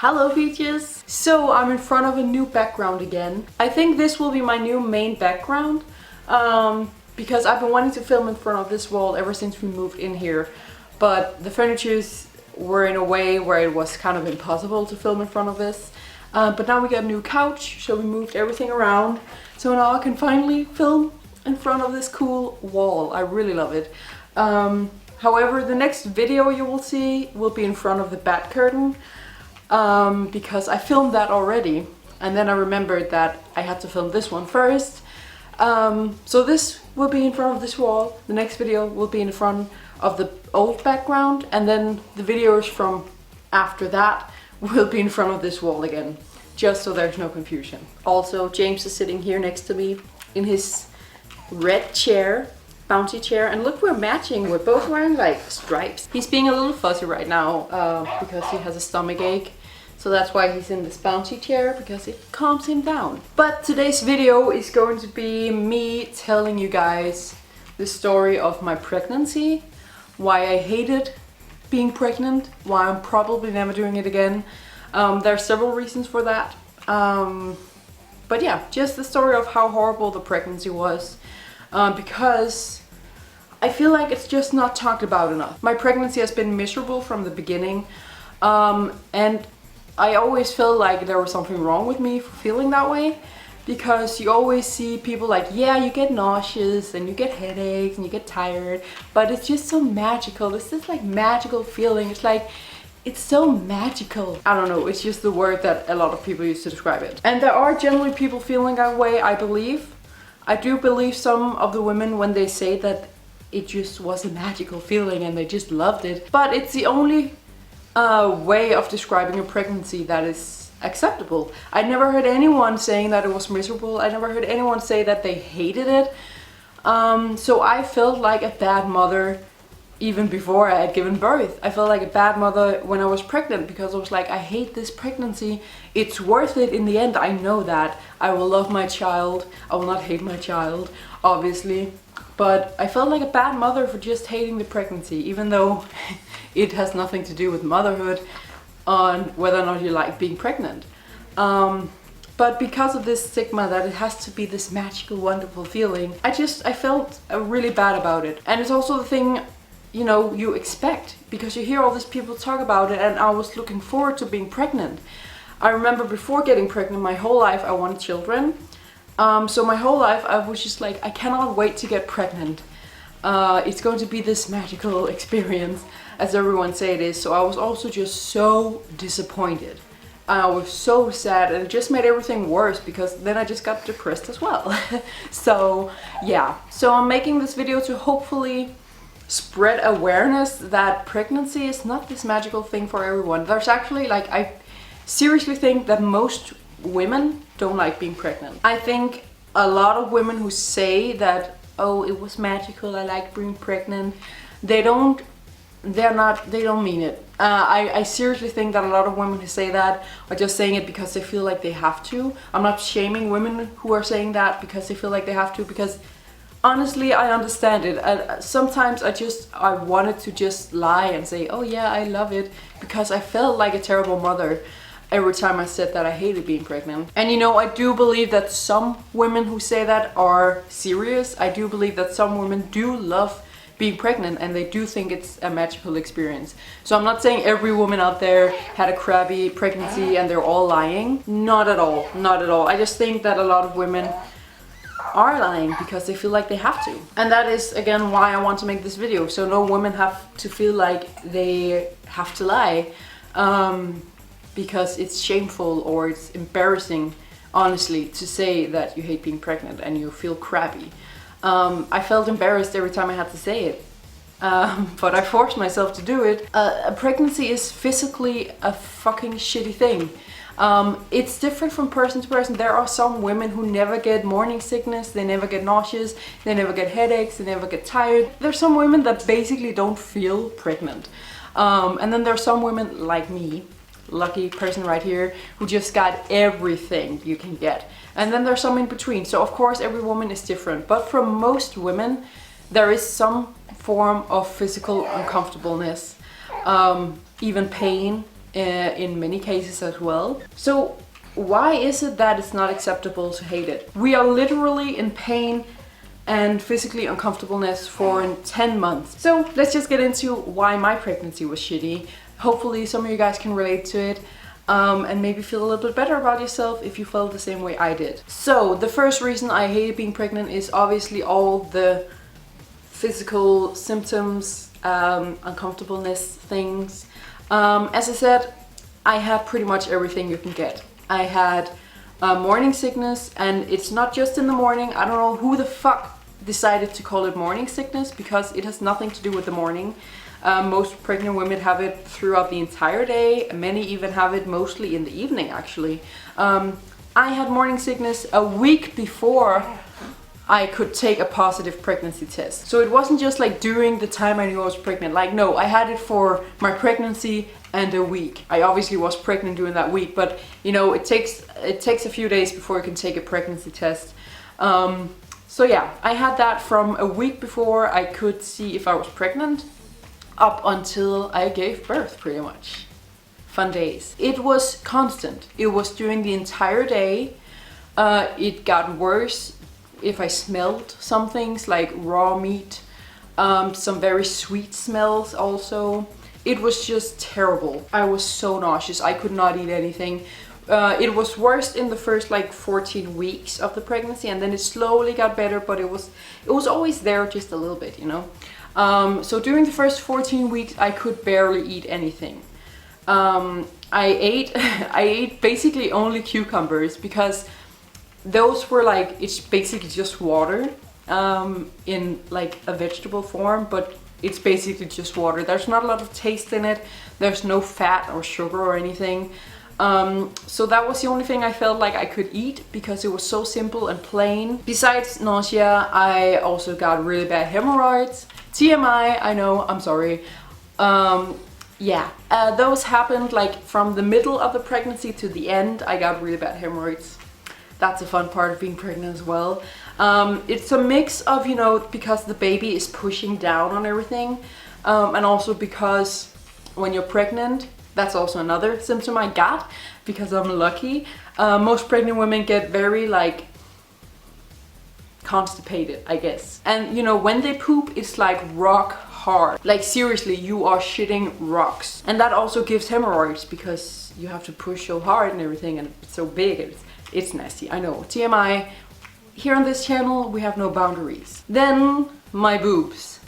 Hello peaches! So I'm in front of a new background again. I think this will be my new main background because I've been wanting to film in front of this wall ever since we moved in here. But the furnitures were in a way where it was kind of impossible to film in front of this. But now we got a new couch, so we moved everything around. So now I can finally film in front of this cool wall. I really love it. However, the next video you will see will be in front of the bat curtain. Because I filmed that already and then I remembered that I had to film this one first. So this will be in front of this wall, the next video will be in front of the old background, and then the videos from after that will be in front of this wall again, just so there's no confusion. Also, James is sitting here next to me in his red chair, bouncy chair, and look, we're matching, we're both wearing like stripes. He's being a little fuzzy right now because he has a stomach ache. So that's why he's in this bouncy chair, because it calms him down. But today's video is going to be me telling you guys the story of my pregnancy, why I hated being pregnant, why I'm probably never doing it again. There are several reasons for that. But yeah, just the story of how horrible the pregnancy was. Because I feel like it's just not talked about enough. My pregnancy has been miserable from the beginning. And I always felt like there was something wrong with me for feeling that way, because you always see people like, yeah, you get nauseous and you get headaches and you get tired, but it's just so magical. It's this like magical feeling. It's like, it's so magical. I don't know, it's just the word that a lot of people use to describe it. And there are generally people feeling that way, I believe. I do believe some of the women when they say that it just was a magical feeling and they just loved it. But it's the only way of describing a pregnancy that is acceptable. I never heard anyone saying that it was miserable. I never heard anyone say that they hated it. So I felt like a bad mother even before I had given birth. I felt like a bad mother when I was pregnant, because I was like, I hate this pregnancy. It's worth it in the end. I know that. I will love my child. I will not hate my child, obviously. But I felt like a bad mother for just hating the pregnancy, even though it has nothing to do with motherhood on whether or not you like being pregnant. But because of this stigma that it has to be this magical, wonderful feeling, I felt really bad about it. And it's also the thing, you know, you expect, because you hear all these people talk about it, and I was looking forward to being pregnant. I remember before getting pregnant, my whole life I wanted children. So my whole life I was just like, I cannot wait to get pregnant. It's going to be this magical experience, as everyone say it is. So I was also just so disappointed. I was so sad, and it just made everything worse, because then I just got depressed as well. So yeah, so I'm making this video to hopefully spread awareness that pregnancy is not this magical thing for everyone. There's actually, like, I seriously think that most women don't like being pregnant. I think a lot of women who say that, oh, it was magical, I like being pregnant, they don't mean it. I seriously think that a lot of women who say that are just saying it because they feel like they have to. I'm not shaming women who are saying that because they feel like they have to, because honestly, I understand it. Sometimes I wanted to just lie and say, oh yeah, I love it, because I felt like a terrible mother every time I said that I hated being pregnant. And you know, I do believe that some women who say that are serious. I do believe that some women do love being pregnant and they do think it's a magical experience. So I'm not saying every woman out there had a crappy pregnancy and they're all lying. Not at all, not at all. I just think that a lot of women are lying because they feel like they have to. And that is again why I want to make this video, so no women have to feel like they have to lie. Because it's shameful or it's embarrassing, honestly, to say that you hate being pregnant and you feel crappy. I felt embarrassed every time I had to say it, but I forced myself to do it. A pregnancy is physically a fucking shitty thing. It's different from person to person. There are some women who never get morning sickness, they never get nauseous, they never get headaches, they never get tired. There's some women that basically don't feel pregnant. And then there are some women like me, lucky person right here, who just got everything you can get. And then there's some in between. So of course every woman is different, but for most women there is some form of physical uncomfortableness, even pain, in many cases as well. So why is it that it's not acceptable to hate it? We are literally in pain and physically uncomfortableness for 10 months. So let's just get into why my pregnancy was shitty. Hopefully some of you guys can relate to it. And maybe feel a little bit better about yourself if you felt the same way I did. So the first reason I hated being pregnant is obviously all the physical symptoms, uncomfortableness things. As I said, I had pretty much everything you can get. I had morning sickness, and it's not just in the morning. I don't know who the fuck decided to call it morning sickness, because it has nothing to do with the morning. Most pregnant women have it throughout the entire day. Many even have it mostly in the evening, actually. I had morning sickness a week before I could take a positive pregnancy test. So it wasn't just like during the time I knew I was pregnant. Like, no, I had it for my pregnancy and a week. I obviously was pregnant during that week, but you know, it takes a few days before you can take a pregnancy test. So yeah, I had that from a week before I could see if I was pregnant up until I gave birth, pretty much. Fun days. It was constant. It was during the entire day. It got worse if I smelled some things like raw meat, some very sweet smells also. It was just terrible. I was so nauseous. I could not eat anything. It was worst in the first like 14 weeks of the pregnancy, and then it slowly got better, but it was always there, just a little bit, you know. So during the first 14 weeks I could barely eat anything. I ate basically only cucumbers, because those were like, it's basically just water in like a vegetable form, but it's basically just water. There's not a lot of taste in it. There's no fat or sugar or anything. So that was the only thing I felt like I could eat, because it was so simple and plain. Besides nausea, I also got really bad hemorrhoids. TMI, I know, I'm sorry. Yeah, those happened like from the middle of the pregnancy to the end. I got really bad hemorrhoids. That's a fun part of being pregnant as well. It's a mix of, you know, because the baby is pushing down on everything, and also because when you're pregnant, that's also another symptom I got, because I'm lucky. Most pregnant women get very like constipated, I guess. And you know, when they poop, it's like rock hard. Like seriously, you are shitting rocks. And that also gives hemorrhoids, because you have to push so hard and everything, and it's so big, and it's nasty. I know, TMI. Here on this channel, we have no boundaries. Then my boobs.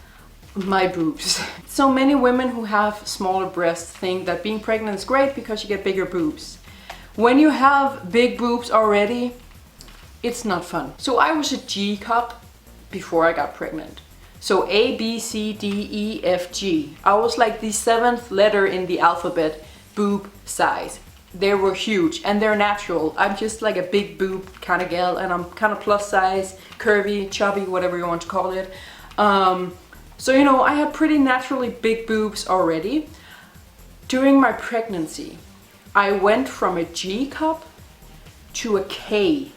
My boobs. So many women who have smaller breasts think that being pregnant is great because you get bigger boobs. When you have big boobs already, it's not fun. So I was a G cup before I got pregnant. So A, B, C, D, E, F, G. I was like the 7th letter in the alphabet, boob size. They were huge and they're natural. I'm just like a big boob kind of gal, and I'm kind of plus size, curvy, chubby, whatever you want to call it. So you know, I had pretty naturally big boobs already. During my pregnancy, I went from a G cup to a K.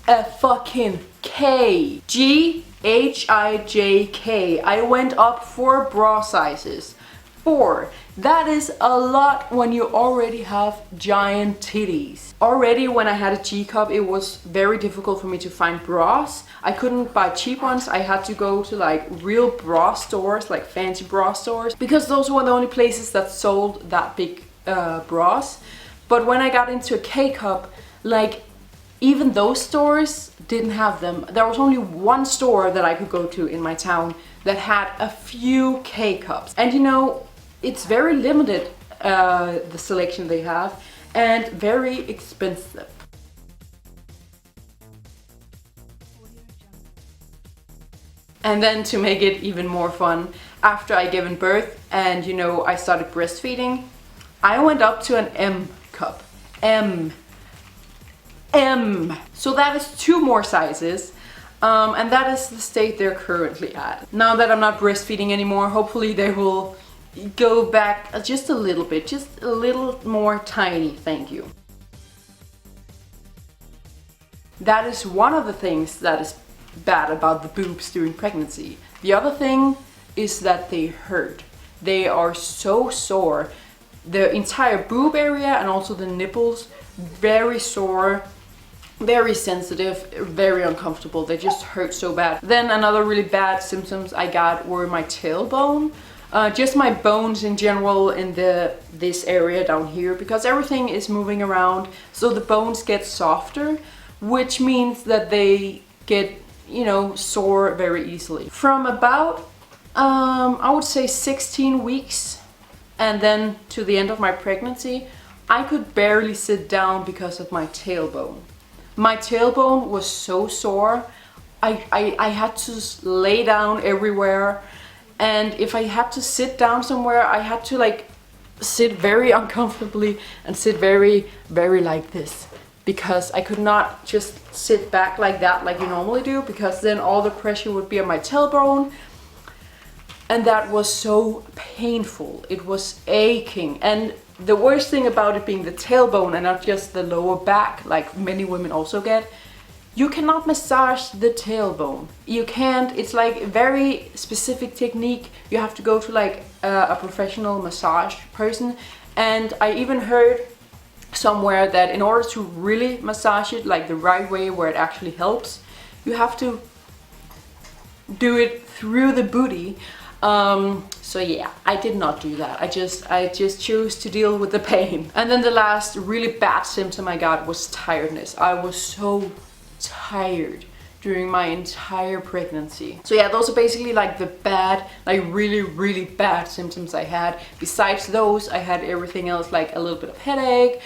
A fucking K. G, H, I, J, K. I went up 4 bra sizes. 4. That is a lot when you already have giant titties. Already when I had a G cup, it was very difficult for me to find bras. I couldn't buy cheap ones. I had to go to like real bra stores, like fancy bra stores, because those were the only places that sold that big bras. But when I got into a K cup, like even those stores didn't have them. There was only one store that I could go to in my town that had a few K cups. And you know, it's very limited, the selection they have, and very expensive. And then to make it even more fun, after I given birth and you know, I started breastfeeding, I went up to an M cup. M. So that is 2 more sizes. And that is the state they're currently at. Now that I'm not breastfeeding anymore, hopefully they will go back just a little bit, just a little more tiny, thank you. That is one of the things that is bad about the boobs during pregnancy. The other thing is that they hurt. They are so sore. the entire boob area and also the nipples. Very sore, very sensitive, very uncomfortable. They just hurt so bad. Then another really bad symptoms I got were my tailbone. Just my bones in general in this area down here, because everything is moving around, so the bones get softer, which means that they get, you know, sore very easily. From about I would say 16 weeks and then to the end of my pregnancy, I could barely sit down because of my tailbone. My tailbone was so sore. I had to lay down everywhere, and if I had to sit down somewhere, I had to like sit very uncomfortably and sit very like this, because I could not just sit back like that like you normally do, because then all the pressure would be on my tailbone, and that was so painful. It was aching. And the worst thing about it being the tailbone and not just the lower back, like many women also get, you cannot massage the tailbone. You can't. It's like a very specific technique. You have to go to like a professional massage person. And I even heard somewhere that in order to really massage it like the right way, where it actually helps, you have to do it through the booty. So yeah, I did not do that. I just chose to deal with the pain. And then the last really bad symptom I got was tiredness. I was so tired during my entire pregnancy. So yeah, those are basically like the bad, like really bad symptoms I had. Besides those, I had everything else, like a little bit of headache.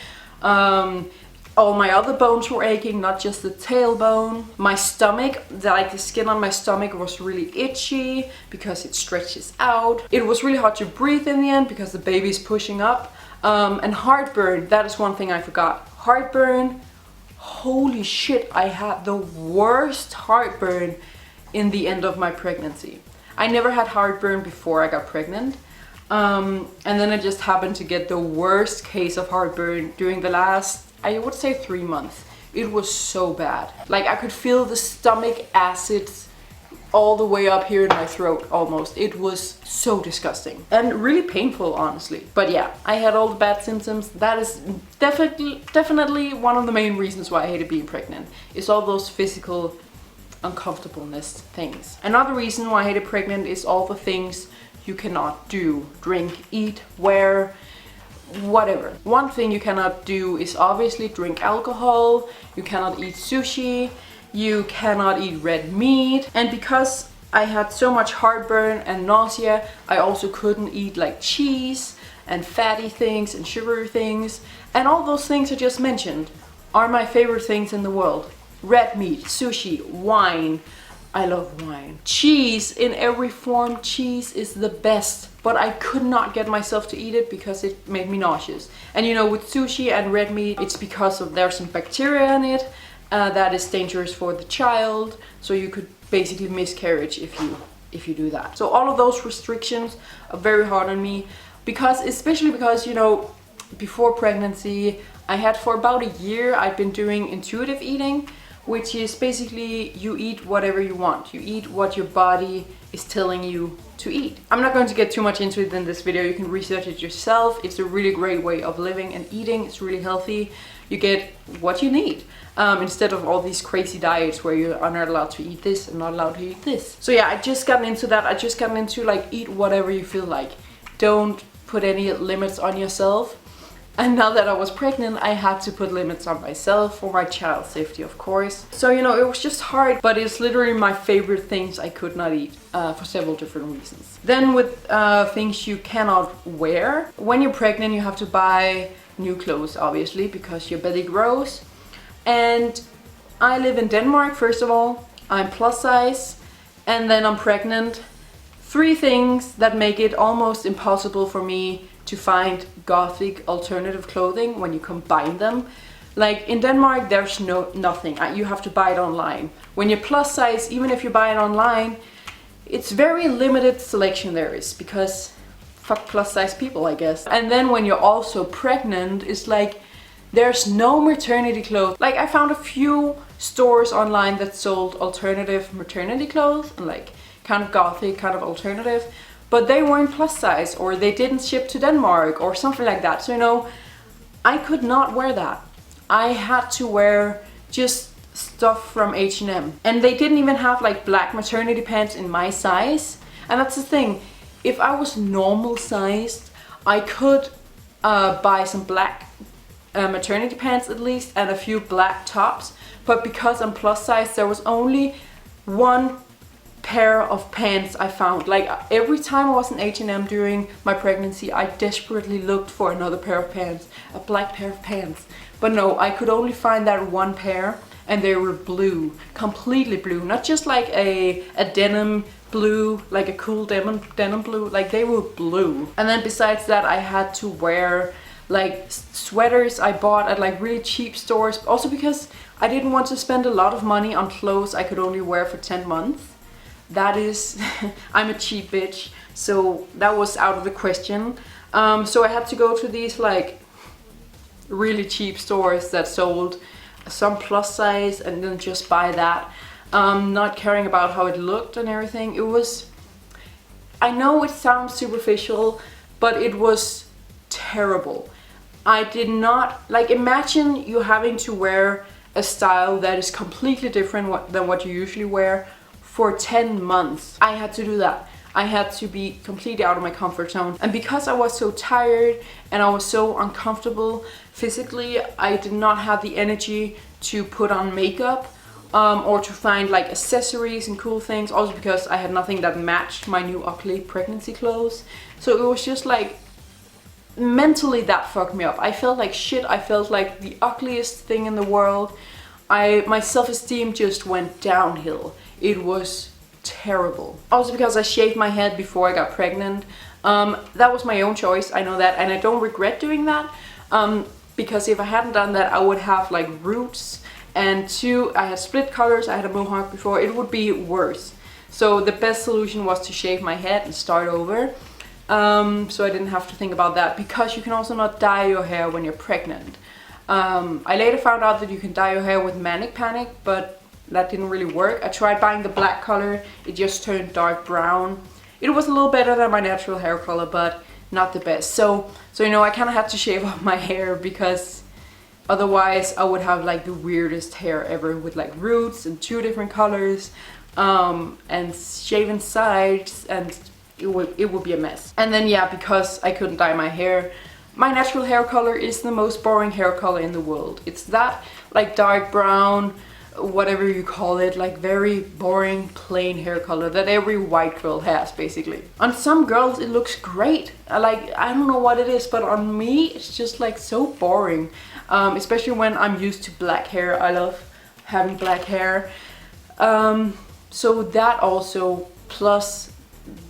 All my other bones were aching, not just the tailbone. My stomach, like the skin on my stomach was really itchy because it stretches out. It was really hard to breathe in the end because the baby's pushing up. And heartburn, that is one thing I forgot. Heartburn, holy shit, I had the worst heartburn in the end of my pregnancy. I never had heartburn before I got pregnant. And then I just happened to get the worst case of heartburn during the last, I would say, 3 months. It was so bad. Like I could feel the stomach acids all the way up here in my throat almost. It was so disgusting and really painful, honestly. But yeah, I had all the bad symptoms. That is definitely one of the main reasons why I hated being pregnant. It's all those physical uncomfortableness things. Another reason why I hated pregnant is all the things you cannot do. Drink, eat, wear, whatever. One thing you cannot do is obviously drink alcohol. You cannot eat sushi. You cannot eat red meat. And because I had so much heartburn and nausea, I also couldn't eat like cheese and fatty things and sugary things. And all those things I just mentioned are my favorite things in the world. Red meat, sushi, wine. I love wine. Cheese in every form. Cheese is the best. But I could not get myself to eat it because it made me nauseous. And you know, with sushi and red meat, it's because of there's some bacteria in it that is dangerous for the child. So you could basically miscarriage if you do that. So all of those restrictions are very hard on me, because especially because, you know, before pregnancy, I had for about a year, I've been doing intuitive eating, which is basically you eat whatever you want. You eat what your body is telling you to eat. I'm not going to get too much into it in this video. You can research it yourself. It's a really great way of living and eating. It's really healthy. You get what you need instead of all these crazy diets where you are not allowed to eat this and not allowed to eat this. So yeah, I just gotten into that. I just gotten into like eat whatever you feel like. Don't put any limits on yourself. And now that I was pregnant, I had to put limits on myself for my child's safety, of course. So, you know, it was just hard, but it's literally my favorite things I could not eat for several different reasons. Then with things you cannot wear. When you're pregnant, you have to buy new clothes, obviously, because your belly grows. And I live in Denmark, first of all. I'm plus size, and then I'm pregnant. 3 things that make it almost impossible for me to find gothic alternative clothing when you combine them. Like in Denmark, there's nothing. You have to buy it online. When you're plus size, even if you buy it online, it's very limited selection there is, because fuck plus size people, I guess. And then when you're also pregnant, it's like there's no maternity clothes. Like I found a few stores online that sold alternative maternity clothes and like kind of gothic, kind of alternative. but they weren't plus size, or they didn't ship to Denmark or something like that. So, you know, I could not wear that. I had to wear just stuff from H&M. And they didn't even have like black maternity pants in my size. And that's the thing. If I was normal sized, I could buy some black maternity pants at least, and a few black tops. But because I'm plus size, there was only one pair of pants I found. Like every time I was in H&M during my pregnancy, I desperately looked for another pair of pants, a black pair of pants. But no, I could only find that one pair, and they were blue, completely blue, not just like a denim blue, like a cool denim blue, like they were blue. And then besides that, I had to wear like sweaters I bought at like really cheap stores, also because I didn't want to spend a lot of money on clothes I could only wear for 10 months. That is, I'm a cheap bitch, so that was out of the question. So I had to go to these like really cheap stores that sold some plus size and then just buy that, not caring about how it looked and everything. It was, I know it sounds superficial, but it was terrible. I did not, like, imagine you having to wear a style that is completely different than what you usually wear for 10 months. I had to do that. I had to be completely out of my comfort zone. And because I was so tired and I was so uncomfortable physically, I did not have the energy to put on makeup or to find like accessories and cool things. Also because I had nothing that matched my new ugly pregnancy clothes. So it was just like, mentally that fucked me up. I felt like shit. I felt like the ugliest thing in the world. My self-esteem just went downhill. It was terrible. Also because I shaved my head before I got pregnant. That was my own choice, I know that, and I don't regret doing that, because if I hadn't done that, I would have like roots, and I had split colors, I had a mohawk before, it would be worse. So the best solution was to shave my head and start over, so I didn't have to think about that, because you can also not dye your hair when you're pregnant. I later found out that you can dye your hair with Manic Panic, but that didn't really work. I tried buying the black color, it just turned dark brown. It was a little better than my natural hair color, but not the best. So you know, I kind of had to shave off my hair, because otherwise I would have like the weirdest hair ever, with like roots and 2 different colors, and shaven sides, and it would be a mess. And then yeah, because I couldn't dye my hair, my natural hair color is the most boring hair color in the world. It's that like dark brown, whatever you call it, like very boring plain hair color that every white girl has basically. On some girls it looks great, like I don't know what it is, but on me it's just like so boring, especially when I'm used to black hair. I love having black hair, so that also, plus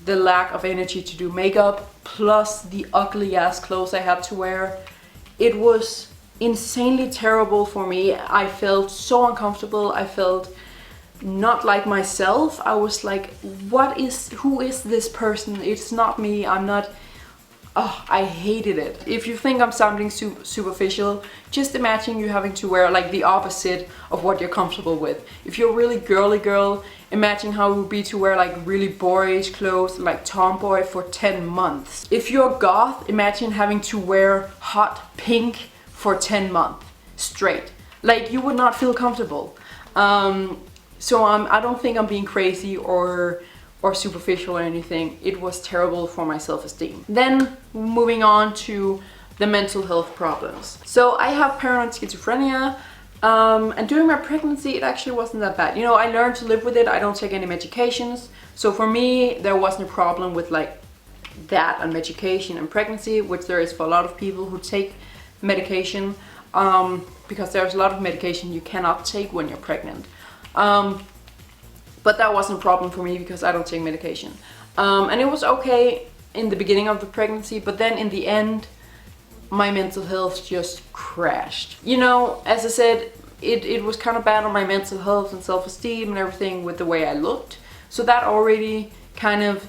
the lack of energy to do makeup, plus the ugly ass clothes I had to wear, it was insanely terrible for me. I felt so uncomfortable. I felt not like myself. I was like, who is this person? It's not me. I'm not. Oh, I hated it. If you think I'm sounding superficial, just imagine you having to wear like the opposite of what you're comfortable with. If you're a really girly girl, imagine how it would be to wear like really boyish clothes, like tomboy, for 10 months. If you're goth, imagine having to wear hot pink for 10 months straight. Like, you would not feel comfortable. So I don't think I'm being crazy or superficial or anything. It was terrible for my self-esteem. Then moving on to the mental health problems. So I have paranoid schizophrenia, and during my pregnancy it actually wasn't that bad. You know, I learned to live with it. I don't take any medications. So for me there wasn't a problem with like that and medication and pregnancy, which there is for a lot of people who take medication, because there's a lot of medication you cannot take when you're pregnant. But that wasn't a problem for me because I don't take medication. And it was okay in the beginning of the pregnancy, but then in the end, my mental health just crashed. You know, as I said, it was kind of bad on my mental health and self-esteem and everything with the way I looked. So that already kind of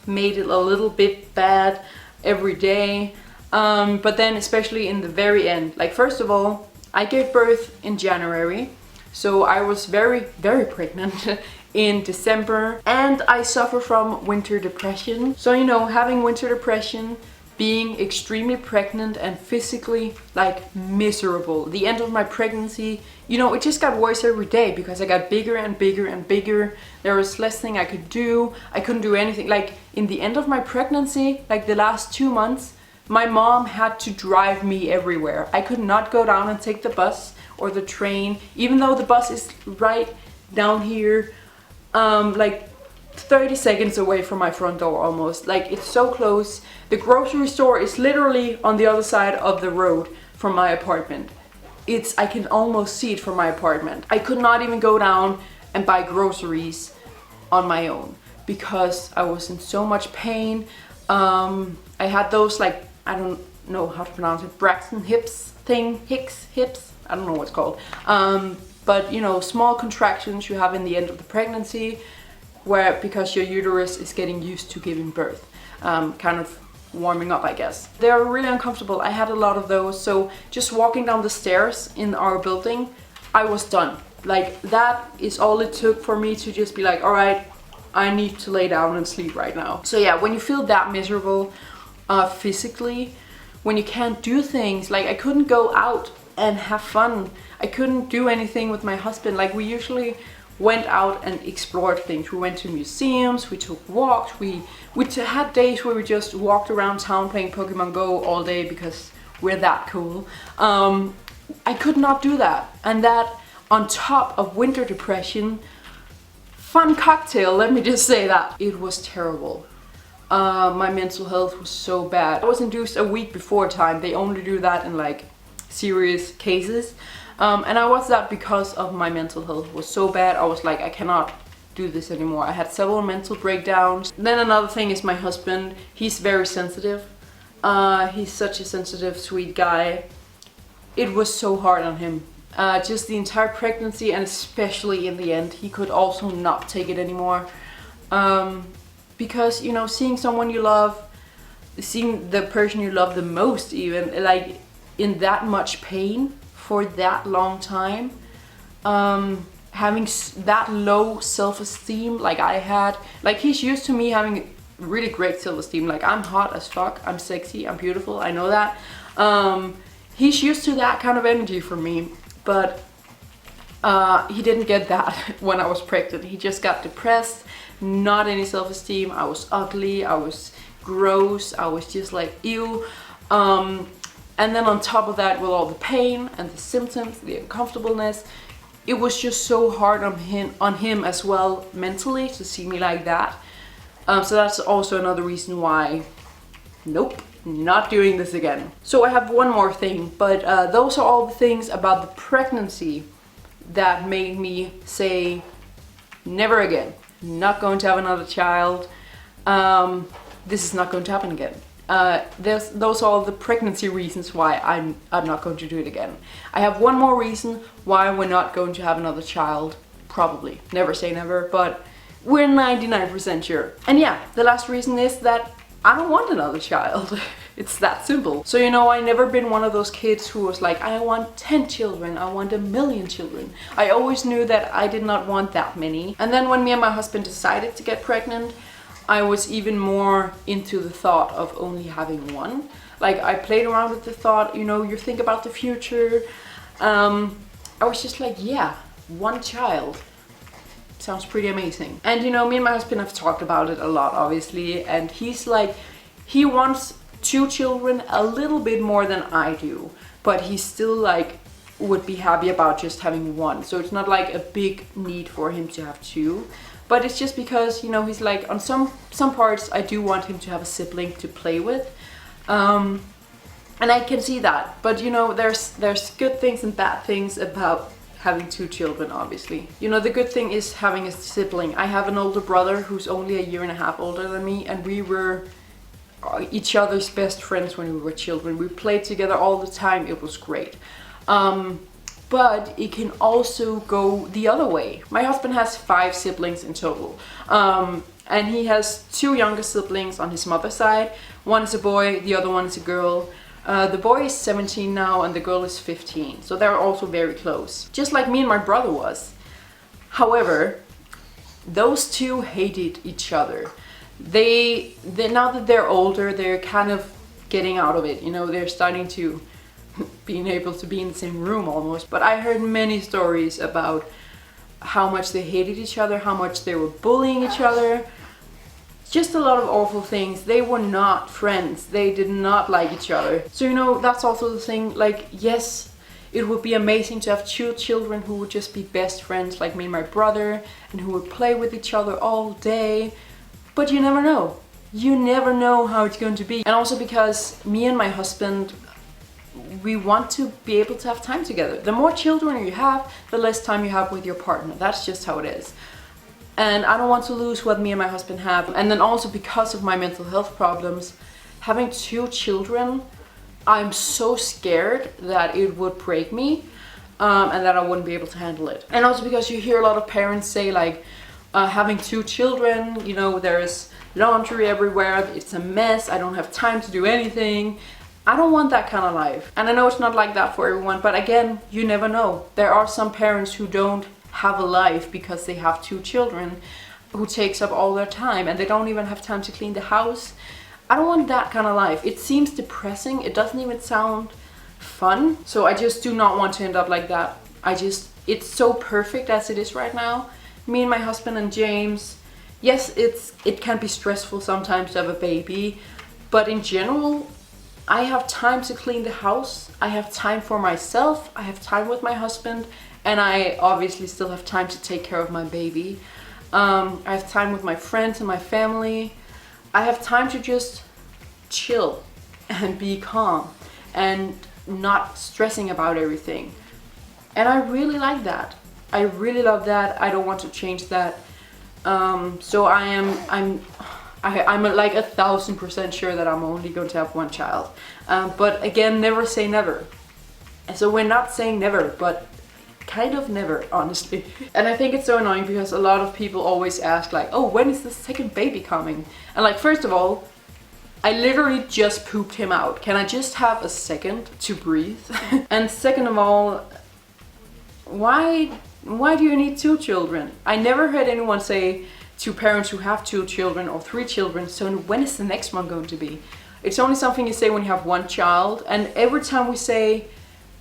made it a little bit bad every day. But then especially in the very end, like first of all, I gave birth in January. So I was very, very pregnant in December, and I suffer from winter depression. So you know, having winter depression, being extremely pregnant and physically like miserable. The end of my pregnancy, you know, it just got worse every day because I got bigger and bigger and bigger. There was less thing I could do. I couldn't do anything. Like in the end of my pregnancy, like the last 2 months, my mom had to drive me everywhere. I could not go down and take the bus or the train, even though the bus is right down here, like 30 seconds away from my front door almost. Like it's so close. The grocery store is literally on the other side of the road from my apartment. I can almost see it from my apartment. I could not even go down and buy groceries on my own because I was in so much pain. I had those, like, I don't know how to pronounce it, Braxton hips thing, hips, I don't know what it's called. But you know, small contractions you have in the end of the pregnancy, where because your uterus is getting used to giving birth, kind of warming up, I guess. They're really uncomfortable. I had a lot of those, so just walking down the stairs in our building, I was done. Like that is all it took for me to just be like, all right, I need to lay down and sleep right now. So yeah, when you feel that miserable physically, when you can't do things, like I couldn't go out and have fun. I couldn't do anything with my husband. Like we usually went out and explored things. We went to museums, we took walks, we had days where we just walked around town playing Pokemon Go all day because we're that cool. I could not do that. And that on top of winter depression, fun cocktail, let me just say that. It was terrible. My mental health was so bad. I was induced a week before time. They only do that in like serious cases. And I was that because of my mental health was so bad. I was like, I cannot do this anymore. I had several mental breakdowns. Then another thing is my husband. He's very sensitive. He's such a sensitive, sweet guy. It was so hard on him. Just the entire pregnancy, and especially in the end, he could also not take it anymore. Because, you know, seeing someone you love, seeing the person you love the most even, like in that much pain for that long time, having that low self-esteem like I had. Like he's used to me having really great self-esteem. Like I'm hot as fuck, I'm sexy, I'm beautiful, I know that. He's used to that kind of energy from me, but he didn't get that when I was pregnant. He just got depressed, not any self-esteem. I was ugly, I was gross, I was just like ew. And then on top of that, with all the pain and the symptoms, the uncomfortableness, it was just so hard on him as well mentally to see me like that. So that's also another reason why, nope, not doing this again. So I have one more thing, but those are all the things about the pregnancy that made me say, never again, not going to have another child. This is not going to happen again. Those are all the pregnancy reasons why I'm not going to do it again. I have one more reason why we're not going to have another child, probably. Never say never, but we're 99% sure. And yeah, the last reason is that I don't want another child. It's that simple. So you know, I never been one of those kids who was like, I want 10 children, I want 1 million children. I always knew that I did not want that many. And then when me and my husband decided to get pregnant, I was even more into the thought of only having one. Like I played around with the thought, you know, you think about the future. I was just like, yeah, 1 child. Sounds pretty amazing. And you know, me and my husband have talked about it a lot, obviously. And he's like, he wants 2 children a little bit more than I do. But he still like would be happy about just having 1. So it's not like a big need for him to have 2. But it's just because, you know, he's like, on some parts I do want him to have a sibling to play with. And I can see that. But you know, there's good things and bad things about having 2 children, obviously. You know, the good thing is having a sibling. I have an older brother who's only 1.5 years older than me, and we were each other's best friends when we were children. We played together all the time. It was great. But it can also go the other way. My husband has 5 siblings in total. And he has 2 younger siblings on his mother's side. One is a boy, the other one is a girl. The boy is 17 now and the girl is 15. So they're also very close. Just like me and my brother was. However, those two hated each other. They now that they're older, they're kind of getting out of it, you know, they're starting to being able to be in the same room almost. But I heard many stories about how much they hated each other, how much they were bullying each other, just a lot of awful things. They were not friends, they did not like each other. So, you know, that's also the thing, like, yes, it would be amazing to have two children who would just be best friends like me and my brother, and who would play with each other all day, but you never know. You never know how it's going to be. And also because me and my husband, we want to be able to have time together. The more children you have, the less time you have with your partner. That's just how it is. And I don't want to lose what me and my husband have. And then also because of my mental health problems, having two children, I'm so scared that it would break me, and that I wouldn't be able to handle it. And also because you hear a lot of parents say like, having two children, you know, there's laundry everywhere, it's a mess, I don't have time to do anything. I don't want that kind of life. And I know it's not like that for everyone, but again, you never know. There are some parents who don't have a life because they have two children, who takes up all their time, and they don't even have time to clean the house. I don't want that kind of life. It seems depressing. It doesn't even sound fun. So I just do not want to end up like that. It's so perfect as it is right now. Me and my husband and James, yes, it can be stressful sometimes to have a baby, but in general, I have time to clean the house, I have time for myself, I have time with my husband, and I obviously still have time to take care of my baby. I have time with my friends and my family. I have time to just chill and be calm and not stressing about everything. And I really like that. I really love that. I don't want to change that. So I'm like 1,000% sure that I'm only going to have one child. But again, never say never. And so we're not saying never, but kind of never, honestly. And I think it's so annoying because a lot of people always ask like, oh, when is the second baby coming? And like, first of all, I literally just pooped him out. Can I just have a second to breathe? And second of all, why do you need two children? I never heard anyone say to parents who have two children or three children, so when is the next one going to be? It's only something you say when you have one child, and every time we say,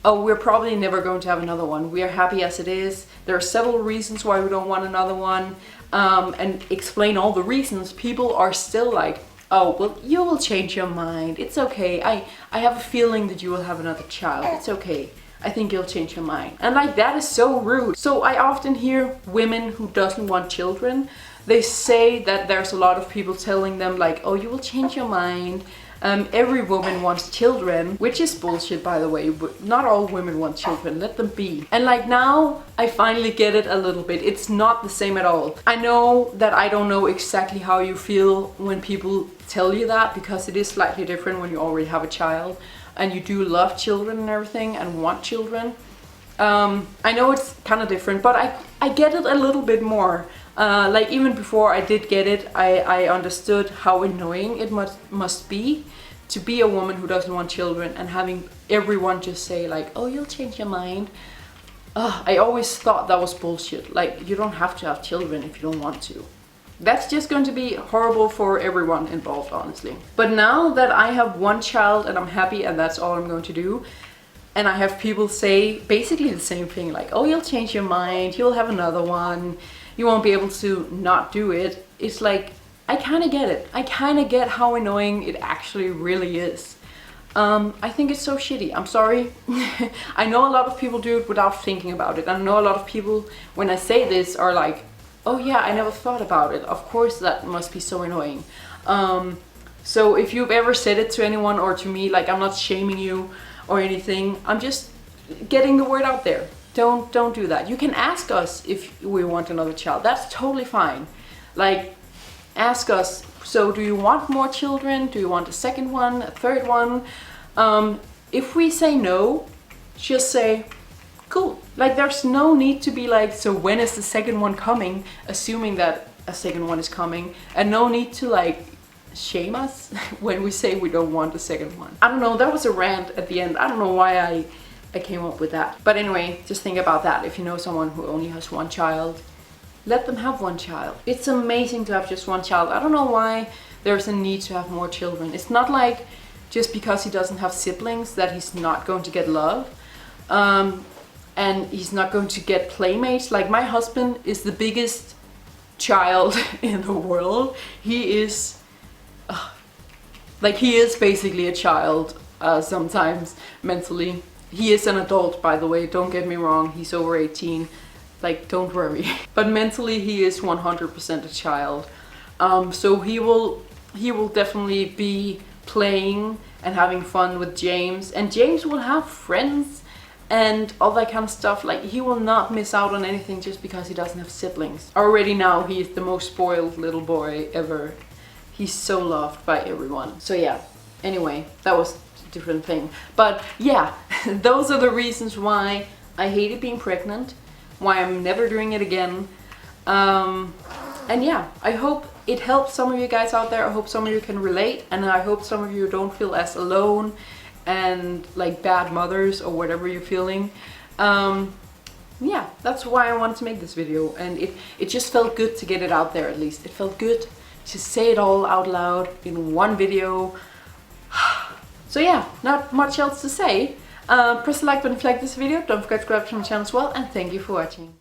oh, we're probably never going to have another one, we are happy as it is, there are several reasons why we don't want another one, and explain all the reasons, people are still like, oh, well, you will change your mind, it's okay, I have a feeling that you will have another child, it's okay, I think you'll change your mind. And like, that is so rude. So I often hear women who doesn't want children, they say that there's a lot of people telling them like, oh, you will change your mind. Every woman wants children, which is bullshit, by the way, but not all women want children, let them be. And like, now I finally get it a little bit. It's not the same at all. I know that I don't know exactly how you feel when people tell you that, because it is slightly different when you already have a child and you do love children and everything and want children. I know it's kind of different, but I get it a little bit more. Like, even before I did get it, I understood how annoying it must be to be a woman who doesn't want children and having everyone just say like, oh, you'll change your mind. I always thought that was bullshit. Like, you don't have to have children if you don't want to. That's just going to be horrible for everyone involved, honestly. But now that I have one child and I'm happy and that's all I'm going to do, and I have people say basically the same thing, like, oh, you'll change your mind, you'll have another one, you won't be able to not do it. It's like, I kind of get it. I kind of get how annoying it actually really is. I think it's so shitty. I'm sorry. I know a lot of people do it without thinking about it. I know a lot of people, when I say this, are like, oh yeah, I never thought about it. Of course that must be so annoying. So if you've ever said it to anyone or to me, like, I'm not shaming you or anything. I'm just getting the word out there. Don't do that. You can ask us if we want another child. That's totally fine. Like, ask us, so do you want more children? Do you want a second one, a third one? If we say no, just say, cool. Like, there's no need to be like, so when is the second one coming? Assuming that a second one is coming. And no need to like shame us when we say we don't want a second one. I don't know, that was a rant at the end. I don't know why I came up with that. But anyway, just think about that. If you know someone who only has one child, let them have one child. It's amazing to have just one child. I don't know why there's a need to have more children. It's not like just because he doesn't have siblings that he's not going to get love. And he's not going to get playmates. Like, my husband is the biggest child in the world. He is like, he is basically a child sometimes mentally. He is an adult, by the way, don't get me wrong, he's over 18, like, don't worry. But mentally he is 100% a child. So he will definitely be playing and having fun with James, and James will have friends and all that kind of stuff. Like, he will not miss out on anything just because he doesn't have siblings. Already now he is the most spoiled little boy ever. He's so loved by everyone. So yeah, anyway, that was a different thing. But yeah, those are the reasons why I hated being pregnant, why I'm never doing it again. And yeah, I hope it helps some of you guys out there. I hope some of you can relate, and I hope some of you don't feel as alone and like bad mothers or whatever you're feeling. Yeah, that's why I wanted to make this video, and it just felt good to get it out there. At least it felt good to say it all out loud in one video. So yeah, not much else to say. Press the like button if you like this video. Don't forget to subscribe to my channel as well, and thank you for watching.